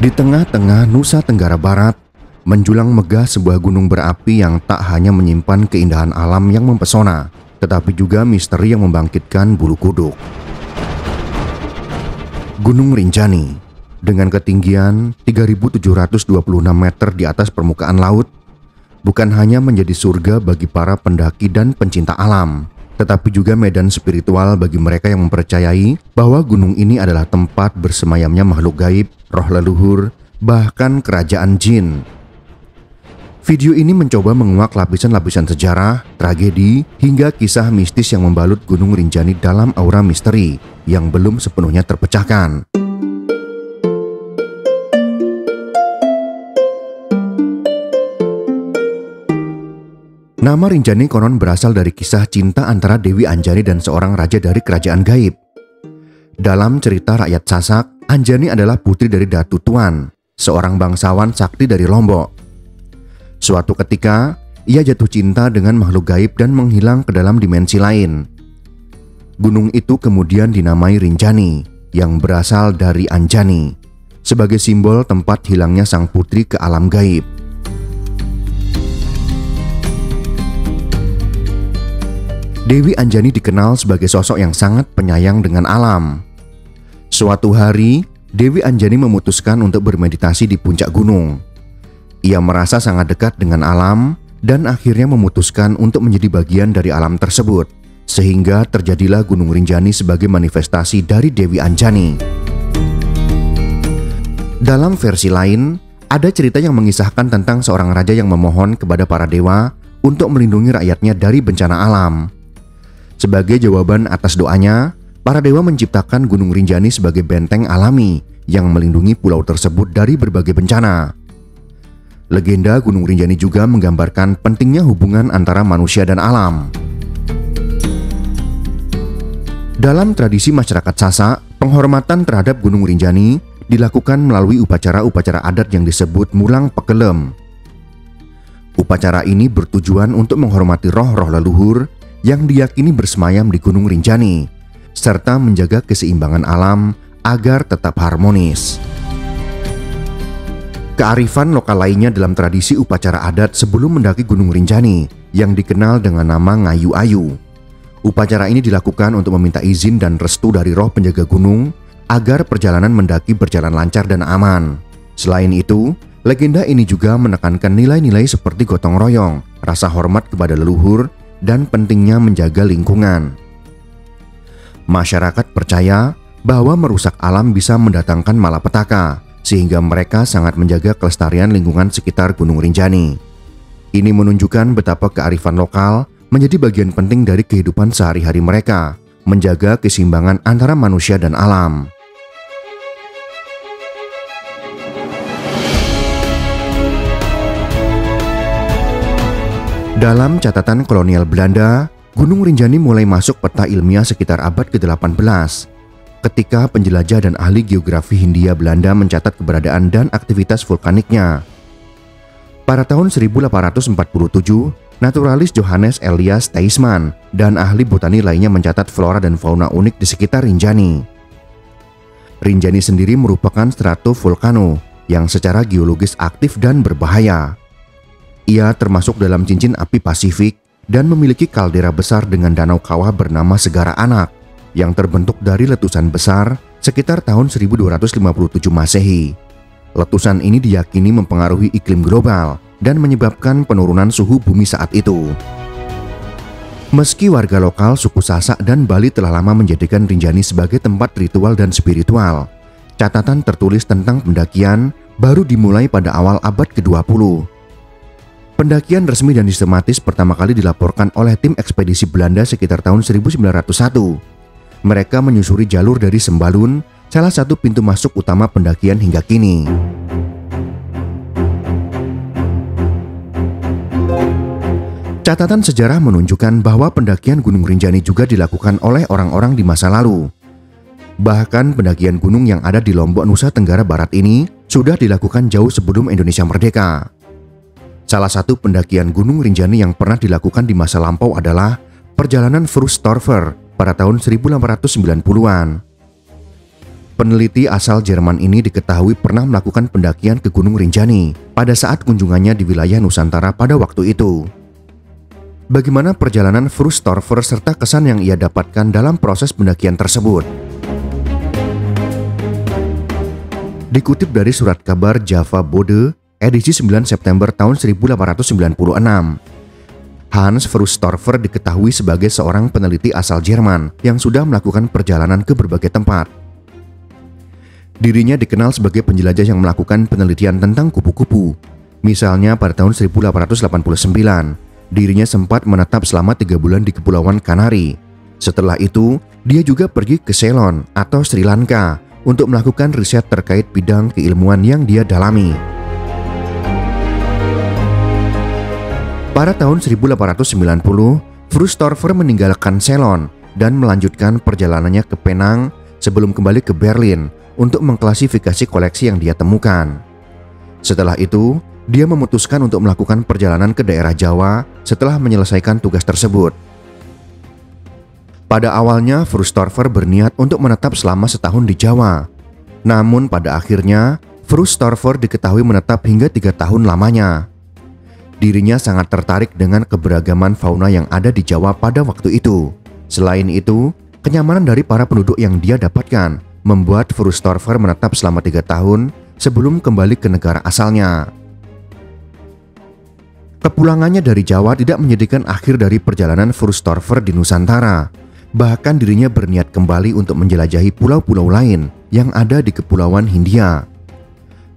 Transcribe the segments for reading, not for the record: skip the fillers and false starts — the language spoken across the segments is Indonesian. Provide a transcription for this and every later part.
Di tengah-tengah Nusa Tenggara Barat, menjulang megah sebuah gunung berapi yang tak hanya menyimpan keindahan alam yang mempesona, tetapi juga misteri yang membangkitkan bulu kuduk. Gunung Rinjani, dengan ketinggian 3.726 meter di atas permukaan laut, bukan hanya menjadi surga bagi para pendaki dan pencinta alam, tetapi juga medan spiritual bagi mereka yang mempercayai bahwa gunung ini adalah tempat bersemayamnya makhluk gaib, roh leluhur, bahkan kerajaan jin. Video ini mencoba menguak lapisan-lapisan sejarah, tragedi, hingga kisah mistis yang membalut Gunung Rinjani dalam aura misteri yang belum sepenuhnya terpecahkan. Nama Rinjani konon berasal dari kisah cinta antara Dewi Anjani dan seorang raja dari kerajaan gaib. Dalam cerita rakyat Sasak, Anjani adalah putri dari Datu Tuan, seorang bangsawan sakti dari Lombok. Suatu ketika, ia jatuh cinta dengan makhluk gaib dan menghilang ke dalam dimensi lain. Gunung itu kemudian dinamai Rinjani, yang berasal dari Anjani, sebagai simbol tempat hilangnya sang putri ke alam gaib. Dewi Anjani dikenal sebagai sosok yang sangat penyayang dengan alam. Suatu hari, Dewi Anjani memutuskan untuk bermeditasi di puncak gunung. Ia merasa sangat dekat dengan alam dan akhirnya memutuskan untuk menjadi bagian dari alam tersebut, sehingga terjadilah Gunung Rinjani sebagai manifestasi dari Dewi Anjani. Dalam versi lain, ada cerita yang mengisahkan tentang seorang raja yang memohon kepada para dewa untuk melindungi rakyatnya dari bencana alam. Sebagai jawaban atas doanya, para dewa menciptakan Gunung Rinjani sebagai benteng alami yang melindungi pulau tersebut dari berbagai bencana. Legenda Gunung Rinjani juga menggambarkan pentingnya hubungan antara manusia dan alam. Dalam tradisi masyarakat Sasak, penghormatan terhadap Gunung Rinjani dilakukan melalui upacara-upacara adat yang disebut Mulang Pekelem. Upacara ini bertujuan untuk menghormati roh-roh leluhur yang diyakini bersemayam di Gunung Rinjani, serta menjaga keseimbangan alam agar tetap harmonis. Kearifan lokal lainnya dalam tradisi upacara adat sebelum mendaki Gunung Rinjani yang dikenal dengan nama Ngayu Ayu. Upacara ini dilakukan untuk meminta izin dan restu dari roh penjaga gunung agar perjalanan mendaki berjalan lancar dan aman. Selain itu, legenda ini juga menekankan nilai-nilai seperti gotong royong, rasa hormat kepada leluhur, dan pentingnya menjaga lingkungan. Masyarakat percaya bahwa merusak alam bisa mendatangkan malapetaka, sehingga mereka sangat menjaga kelestarian lingkungan sekitar Gunung Rinjani. Ini menunjukkan betapa kearifan lokal menjadi bagian penting dari kehidupan sehari-hari mereka, menjaga keseimbangan antara manusia dan alam. Dalam catatan kolonial Belanda, Gunung Rinjani mulai masuk peta ilmiah sekitar abad ke-18, ketika penjelajah dan ahli geografi Hindia Belanda mencatat keberadaan dan aktivitas vulkaniknya. Pada tahun 1847, naturalis Johannes Elias Theismann dan ahli botani lainnya mencatat flora dan fauna unik di sekitar Rinjani. Rinjani sendiri merupakan stratovolcano yang secara geologis aktif dan berbahaya. Ia termasuk dalam cincin api Pasifik dan memiliki kaldera besar dengan danau kawah bernama Segara Anak yang terbentuk dari letusan besar sekitar tahun 1257 Masehi. Letusan ini diyakini mempengaruhi iklim global dan menyebabkan penurunan suhu bumi saat itu. Meski warga lokal suku Sasak dan Bali telah lama menjadikan Rinjani sebagai tempat ritual dan spiritual, catatan tertulis tentang pendakian baru dimulai pada awal abad ke-20. Pendakian resmi dan sistematis pertama kali dilaporkan oleh tim ekspedisi Belanda sekitar tahun 1901. Mereka menyusuri jalur dari Sembalun, salah satu pintu masuk utama pendakian hingga kini. Catatan sejarah menunjukkan bahwa pendakian Gunung Rinjani juga dilakukan oleh orang-orang di masa lalu. Bahkan pendakian gunung yang ada di Lombok, Nusa Tenggara Barat ini sudah dilakukan jauh sebelum Indonesia merdeka. Salah satu pendakian Gunung Rinjani yang pernah dilakukan di masa lampau adalah perjalanan Frus Torfer pada tahun 1890-an. Peneliti asal Jerman ini diketahui pernah melakukan pendakian ke Gunung Rinjani pada saat kunjungannya di wilayah Nusantara pada waktu itu. Bagaimana perjalanan Frustorfer serta kesan yang ia dapatkan dalam proses pendakian tersebut? Dikutip dari surat kabar Java Bode, edisi 9 September tahun 1896, Hans Frustorfer diketahui sebagai seorang peneliti asal Jerman yang sudah melakukan perjalanan ke berbagai tempat. Dirinya dikenal sebagai penjelajah yang melakukan penelitian tentang kupu-kupu. Misalnya pada tahun 1889, dirinya sempat menetap selama 3 bulan di Kepulauan Kanari. Setelah itu, dia juga pergi ke Ceylon atau Sri Lanka untuk melakukan riset terkait bidang keilmuan yang dia dalami. Pada tahun 1890, Frustorfer meninggalkan Ceylon dan melanjutkan perjalanannya ke Penang sebelum kembali ke Berlin untuk mengklasifikasi koleksi yang dia temukan. Setelah itu, dia memutuskan untuk melakukan perjalanan ke daerah Jawa setelah menyelesaikan tugas tersebut. Pada awalnya, Frustorfer berniat untuk menetap selama setahun di Jawa. Namun pada akhirnya, Frustorfer diketahui menetap hingga 3 tahun lamanya. Dirinya sangat tertarik dengan keberagaman fauna yang ada di Jawa pada waktu itu. Selain itu, kenyamanan dari para penduduk yang dia dapatkan membuat Frustorfer menetap selama 3 tahun sebelum kembali ke negara asalnya. Kepulangannya dari Jawa tidak menjadikan akhir dari perjalanan Frustorfer di Nusantara. Bahkan dirinya berniat kembali untuk menjelajahi pulau-pulau lain yang ada di Kepulauan Hindia.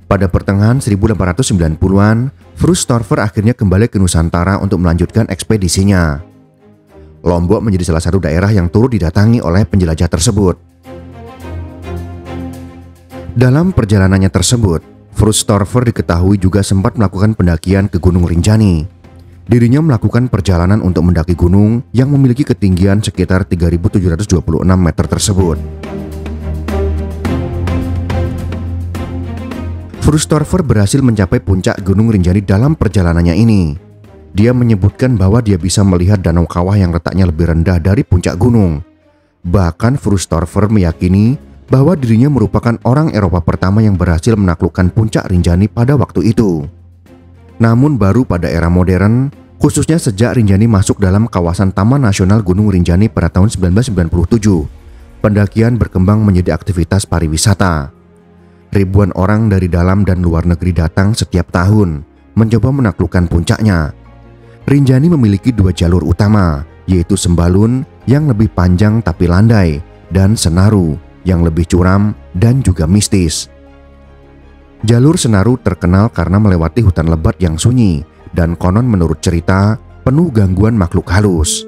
Pada pertengahan 1890-an, Frustorfer akhirnya kembali ke Nusantara untuk melanjutkan ekspedisinya. Lombok menjadi salah satu daerah yang turut didatangi oleh penjelajah tersebut. Dalam perjalanannya tersebut, Frustorfer diketahui juga sempat melakukan pendakian ke Gunung Rinjani. Dirinya melakukan perjalanan untuk mendaki gunung yang memiliki ketinggian sekitar 3.726 meter tersebut. Frustorfer berhasil mencapai puncak Gunung Rinjani dalam perjalanannya ini. Dia menyebutkan bahwa dia bisa melihat Danau Kawah yang letaknya lebih rendah dari puncak gunung. Bahkan Frustorfer meyakini bahwa dirinya merupakan orang Eropa pertama yang berhasil menaklukkan puncak Rinjani pada waktu itu. Namun baru pada era modern, khususnya sejak Rinjani masuk dalam kawasan Taman Nasional Gunung Rinjani pada tahun 1997, pendakian berkembang menjadi aktivitas pariwisata. Ribuan orang dari dalam dan luar negeri datang setiap tahun mencoba menaklukkan puncaknya. Rinjani memiliki 2 jalur utama, yaitu Sembalun yang lebih panjang tapi landai dan Senaru yang lebih curam dan juga mistis. Jalur Senaru terkenal karena melewati hutan lebat yang sunyi dan konon menurut cerita penuh gangguan makhluk halus.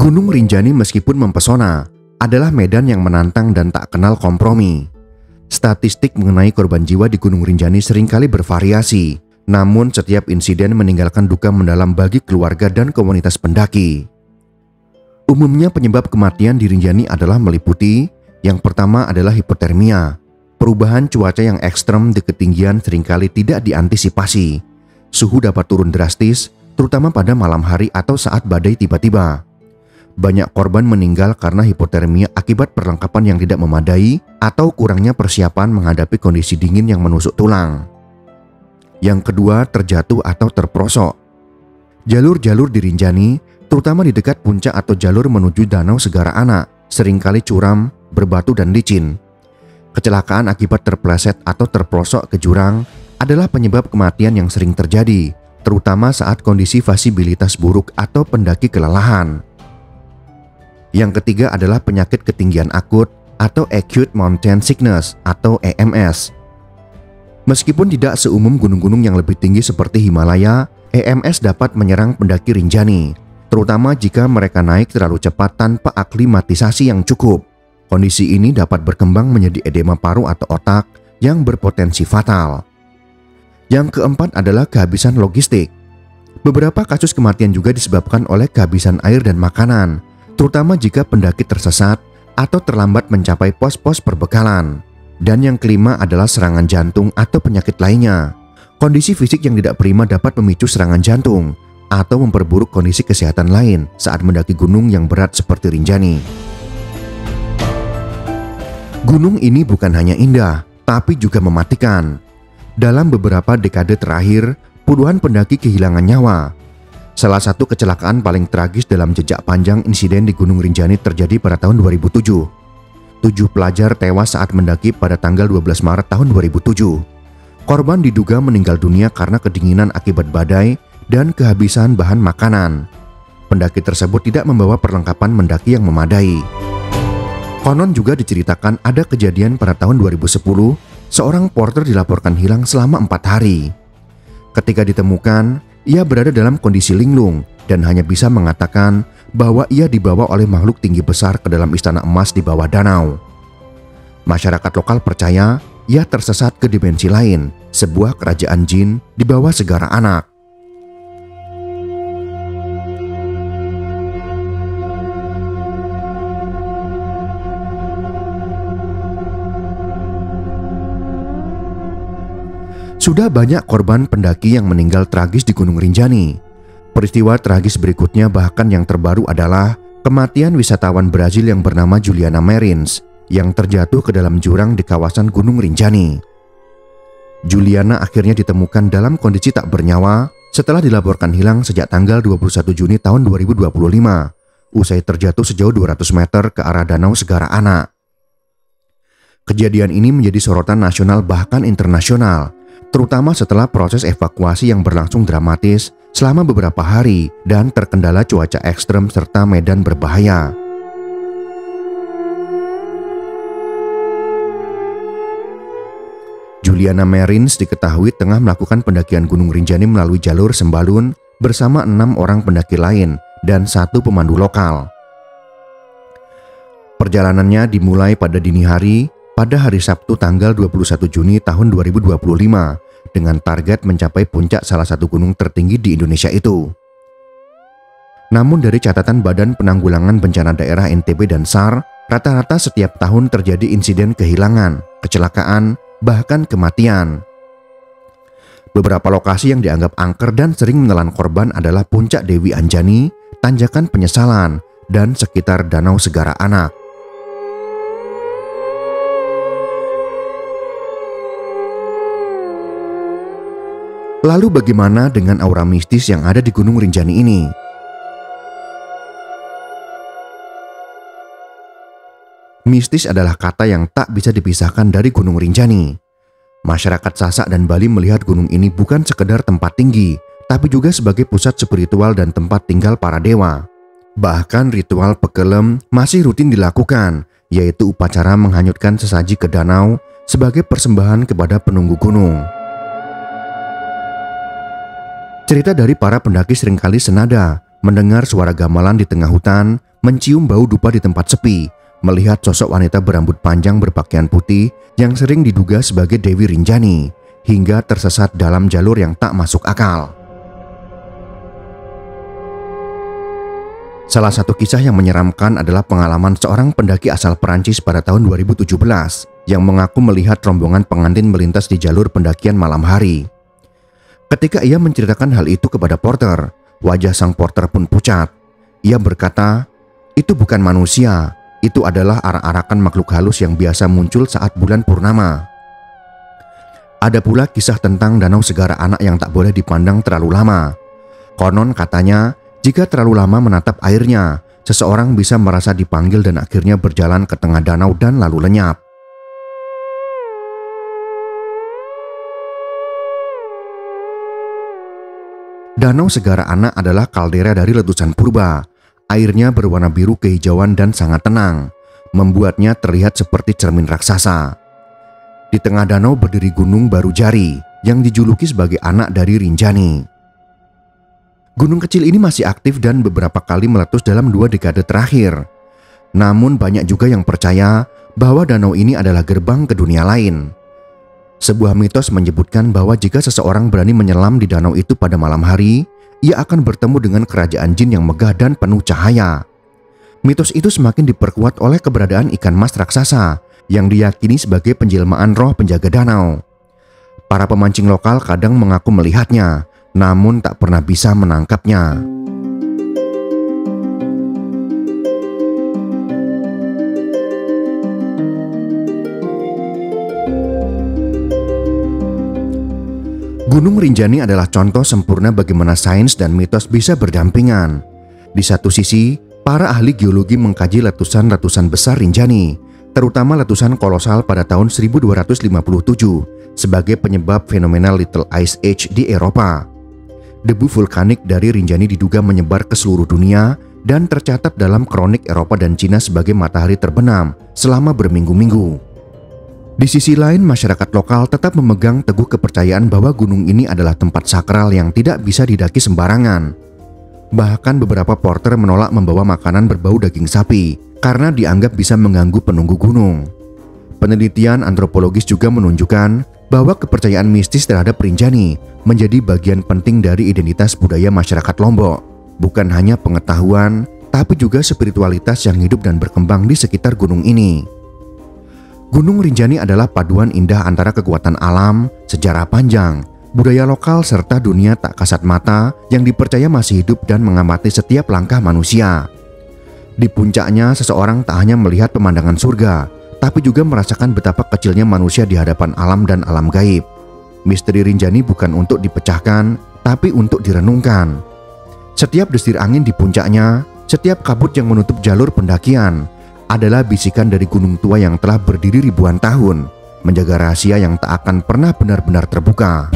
Gunung Rinjani meskipun mempesona, adalah medan yang menantang dan tak kenal kompromi. Statistik mengenai korban jiwa di Gunung Rinjani seringkali bervariasi, namun setiap insiden meninggalkan duka mendalam bagi keluarga dan komunitas pendaki. Umumnya penyebab kematian di Rinjani adalah meliputi, yang pertama adalah hipotermia. Perubahan cuaca yang ekstrem di ketinggian seringkali tidak diantisipasi. Suhu dapat turun drastis, terutama pada malam hari atau saat badai tiba-tiba. Banyak korban meninggal karena hipotermia akibat perlengkapan yang tidak memadai atau kurangnya persiapan menghadapi kondisi dingin yang menusuk tulang. Yang kedua, terjatuh atau terprosok. Jalur-jalur di Rinjani, terutama di dekat puncak atau jalur menuju Danau Segara Anak, seringkali curam, berbatu dan licin. Kecelakaan akibat terpleset atau terprosok ke jurang adalah penyebab kematian yang sering terjadi, terutama saat kondisi visibilitas buruk atau pendaki kelelahan. Yang ketiga adalah penyakit ketinggian akut atau Acute Mountain Sickness atau EMS. Meskipun tidak seumum gunung-gunung yang lebih tinggi seperti Himalaya, EMS dapat menyerang pendaki Rinjani, terutama jika mereka naik terlalu cepat tanpa aklimatisasi yang cukup. Kondisi ini dapat berkembang menjadi edema paru atau otak yang berpotensi fatal. Yang keempat adalah kehabisan logistik. Beberapa kasus kematian juga disebabkan oleh kehabisan air dan makanan, terutama jika pendaki tersesat atau terlambat mencapai pos-pos perbekalan. Dan yang kelima adalah serangan jantung atau penyakit lainnya. Kondisi fisik yang tidak prima dapat memicu serangan jantung atau memperburuk kondisi kesehatan lain saat mendaki gunung yang berat seperti Rinjani. Gunung ini bukan hanya indah, tapi juga mematikan. Dalam beberapa dekade terakhir, puluhan pendaki kehilangan nyawa. Salah satu kecelakaan paling tragis dalam jejak panjang insiden di Gunung Rinjani terjadi pada tahun 2007. 7 pelajar tewas saat mendaki pada tanggal 12 Maret tahun 2007. Korban diduga meninggal dunia karena kedinginan akibat badai dan kehabisan bahan makanan. Pendaki tersebut tidak membawa perlengkapan mendaki yang memadai. Konon juga diceritakan ada kejadian pada tahun 2010, seorang porter dilaporkan hilang selama 4 hari. Ketika ditemukan, ia berada dalam kondisi linglung dan hanya bisa mengatakan bahwa ia dibawa oleh makhluk tinggi besar ke dalam istana emas di bawah danau. Masyarakat lokal percaya ia tersesat ke dimensi lain, sebuah kerajaan jin di bawah segara anak. Sudah banyak korban pendaki yang meninggal tragis di Gunung Rinjani. Peristiwa tragis berikutnya bahkan yang terbaru adalah kematian wisatawan Brazil yang bernama Juliana Marins yang terjatuh ke dalam jurang di kawasan Gunung Rinjani. Juliana akhirnya ditemukan dalam kondisi tak bernyawa setelah dilaporkan hilang sejak tanggal 21 Juni tahun 2025 usai terjatuh sejauh 200 meter ke arah Danau Segara Anak. Kejadian ini menjadi sorotan nasional bahkan internasional, terutama setelah proses evakuasi yang berlangsung dramatis selama beberapa hari dan terkendala cuaca ekstrem serta medan berbahaya. Juliana Marins diketahui tengah melakukan pendakian Gunung Rinjani melalui jalur Sembalun bersama 6 orang pendaki lain dan 1 pemandu lokal. Perjalanannya dimulai pada dini hari pada hari Sabtu tanggal 21 Juni tahun 2025 dengan target mencapai puncak salah satu gunung tertinggi di Indonesia itu. Namun dari catatan Badan Penanggulangan Bencana Daerah NTB dan SAR, rata-rata setiap tahun terjadi insiden kehilangan, kecelakaan, bahkan kematian. Beberapa lokasi yang dianggap angker dan sering menelan korban adalah Puncak Dewi Anjani, Tanjakan Penyesalan, dan sekitar Danau Segara Anak. Lalu bagaimana dengan aura mistis yang ada di Gunung Rinjani ini? Mistis adalah kata yang tak bisa dipisahkan dari Gunung Rinjani. Masyarakat Sasak dan Bali melihat gunung ini bukan sekedar tempat tinggi, tapi juga sebagai pusat spiritual dan tempat tinggal para dewa. Bahkan ritual pekelem masih rutin dilakukan, yaitu upacara menghanyutkan sesaji ke danau sebagai persembahan kepada penunggu gunung. Cerita dari para pendaki seringkali senada, mendengar suara gamelan di tengah hutan, mencium bau dupa di tempat sepi, melihat sosok wanita berambut panjang berpakaian putih yang sering diduga sebagai Dewi Rinjani, hingga tersesat dalam jalur yang tak masuk akal. Salah satu kisah yang menyeramkan adalah pengalaman seorang pendaki asal Perancis pada tahun 2017 yang mengaku melihat rombongan pengantin melintas di jalur pendakian malam hari. Ketika ia menceritakan hal itu kepada porter, wajah sang porter pun pucat. Ia berkata, "Itu bukan manusia, itu adalah arak-arakan makhluk halus yang biasa muncul saat bulan purnama." Ada pula kisah tentang Danau Segara Anak yang tak boleh dipandang terlalu lama. Konon katanya, jika terlalu lama menatap airnya, seseorang bisa merasa dipanggil dan akhirnya berjalan ke tengah danau dan lalu lenyap. Danau Segara Anak adalah kaldera dari letusan purba. Airnya berwarna biru kehijauan dan sangat tenang, membuatnya terlihat seperti cermin raksasa. Di tengah danau berdiri Gunung Barujari yang dijuluki sebagai anak dari Rinjani. Gunung kecil ini masih aktif dan beberapa kali meletus dalam 2 dekade terakhir. Namun banyak juga yang percaya bahwa danau ini adalah gerbang ke dunia lain. Sebuah mitos menyebutkan bahwa jika seseorang berani menyelam di danau itu pada malam hari, ia akan bertemu dengan kerajaan jin yang megah dan penuh cahaya. Mitos itu semakin diperkuat oleh keberadaan ikan mas raksasa yang diyakini sebagai penjelmaan roh penjaga danau. Para pemancing lokal kadang mengaku melihatnya, namun tak pernah bisa menangkapnya. Gunung Rinjani adalah contoh sempurna bagaimana sains dan mitos bisa berdampingan. Di satu sisi, para ahli geologi mengkaji letusan-letusan besar Rinjani, terutama letusan kolosal pada tahun 1257 sebagai penyebab fenomena Little Ice Age di Eropa. Debu vulkanik dari Rinjani diduga menyebar ke seluruh dunia dan tercatat dalam kronik Eropa dan Cina sebagai matahari terbenam selama berminggu-minggu. Di sisi lain, masyarakat lokal tetap memegang teguh kepercayaan bahwa gunung ini adalah tempat sakral yang tidak bisa didaki sembarangan. Bahkan beberapa porter menolak membawa makanan berbau daging sapi karena dianggap bisa mengganggu penunggu gunung. Penelitian antropologis juga menunjukkan bahwa kepercayaan mistis terhadap Rinjani menjadi bagian penting dari identitas budaya masyarakat Lombok. Bukan hanya pengetahuan, tapi juga spiritualitas yang hidup dan berkembang di sekitar gunung ini. Gunung Rinjani adalah paduan indah antara kekuatan alam, sejarah panjang, budaya lokal serta dunia tak kasat mata yang dipercaya masih hidup dan mengamati setiap langkah manusia. Di puncaknya, seseorang tak hanya melihat pemandangan surga, tapi juga merasakan betapa kecilnya manusia di hadapan alam dan alam gaib. Misteri Rinjani bukan untuk dipecahkan, tapi untuk direnungkan. Setiap desir angin di puncaknya, setiap kabut yang menutup jalur pendakian, adalah bisikan dari gunung tua yang telah berdiri ribuan tahun, menjaga rahasia yang tak akan pernah benar-benar terbuka.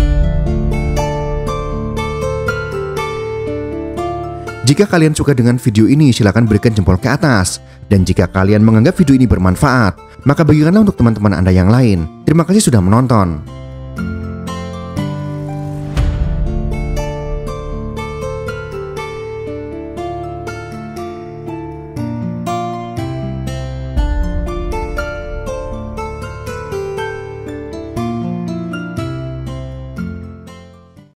Jika kalian suka dengan video ini, silakan berikan jempol ke atas. Dan jika kalian menganggap video ini bermanfaat, maka bagikanlah untuk teman-teman Anda yang lain. Terima kasih sudah menonton.